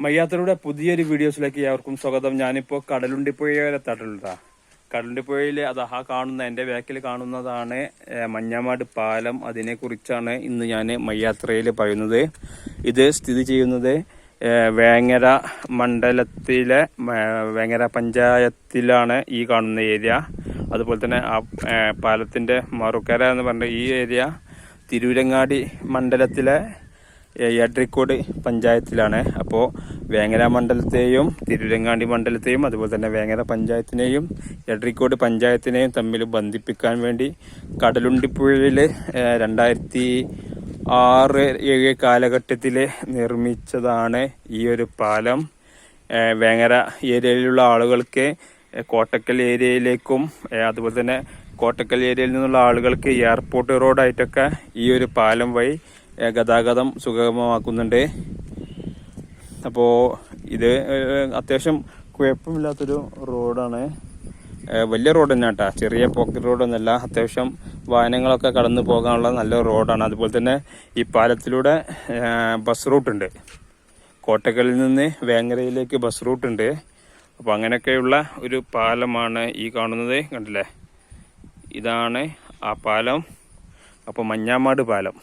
മയ്യാത്തരുടെ പുതിയൊരു വീഡിയോസിലേക്ക് ഏവർക്കും സ്വാഗതം. ഞാനിപ്പോൾ കടലുണ്ടിപ്പുഴയിലെത്താട്ടുള്ളതാ. കടലുണ്ടിപ്പുഴയിൽ ആ കാണുന്ന എൻ്റെ ബാക്കിൽ കാണുന്നതാണ് മഞ്ഞാമാട് പാലം. അതിനെക്കുറിച്ചാണ് ഇന്ന് ഞാൻ മയ്യാത്രയിൽ പറയുന്നത്. ഇത് സ്ഥിതി ചെയ്യുന്നത് വേങ്ങര മണ്ഡലത്തിലെ വേങ്ങര പഞ്ചായത്തിലാണ് ഈ കാണുന്ന ഏരിയ. അതുപോലെ തന്നെ ആ പാലത്തിൻ്റെ മറുകര എന്ന് പറഞ്ഞ ഈ ഏരിയ തിരൂരങ്ങാടി മണ്ഡലത്തിലെ എഡ്രിക്കോട് പഞ്ചായത്തിലാണ്. അപ്പോൾ വേങ്ങര മണ്ഡലത്തെയും തിരൂരങ്ങാടി മണ്ഡലത്തെയും അതുപോലെ തന്നെ വേങ്ങര പഞ്ചായത്തിനെയും എഡ്രിക്കോട് പഞ്ചായത്തിനെയും തമ്മിൽ ബന്ധിപ്പിക്കാൻ വേണ്ടി കടലുണ്ടിപ്പുഴയിൽ 2006-2007 കാലഘട്ടത്തിൽ നിർമ്മിച്ചതാണ് ഈ ഒരു പാലം. വേങ്ങര ഏരിയയിലുള്ള ആളുകൾക്ക് കോട്ടക്കൽ ഏരിയയിലേക്കും അതുപോലെ തന്നെ കോട്ടക്കൽ ഏരിയയിൽ നിന്നുള്ള ആളുകൾക്ക് എയർപോർട്ട് റോഡായിട്ടൊക്കെ ഈ ഒരു പാലം വഴി ഗതാഗതം സുഗമമാക്കുന്നുണ്ട്. അപ്പോൾ ഇത് അത്യാവശ്യം കുഴപ്പമില്ലാത്തൊരു റോഡാണ്. വലിയ റോഡ് തന്നെ കേട്ടോ, ചെറിയ പോക്കറ്റ് റോഡൊന്നുമല്ല. അത്യാവശ്യം വാഹനങ്ങളൊക്കെ കടന്നു പോകാനുള്ള നല്ല റോഡാണ്. അതുപോലെ തന്നെ ഈ പാലത്തിലൂടെ ബസ് റൂട്ടുണ്ട്. കോട്ടക്കലിൽ നിന്ന് വേങ്ങരയിലേക്ക് ബസ് റൂട്ടുണ്ട്. അപ്പോൾ അങ്ങനെയൊക്കെയുള്ള ഒരു പാലമാണ് ഈ കാണുന്നത്. കണ്ടില്ലേ, ഇതാണ് ആ പാലം. അപ്പോൾ മഞ്ഞാമാട് പാലം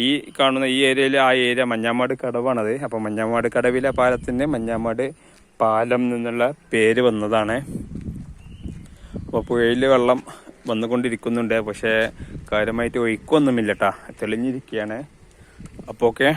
ഈ കാണുന്ന ഈ ഏരിയയിൽ ആ ഏരിയ മഞ്ഞാമാട് കടവാണത്. അപ്പോൾ മഞ്ഞാമാട് കടവിലെ പാലത്തിന് മഞ്ഞാമാട് പാലം എന്നുള്ള പേര് വന്നതാണ്. അപ്പോൾ പുഴയിൽ വെള്ളം വന്നുകൊണ്ടിരിക്കുന്നുണ്ട്, പക്ഷേ കാര്യമായിട്ട് ഒഴുക്കൊന്നുമില്ല കേട്ടോ, തെളിഞ്ഞിരിക്കുകയാണ്. അപ്പോൾ ഓക്കെ.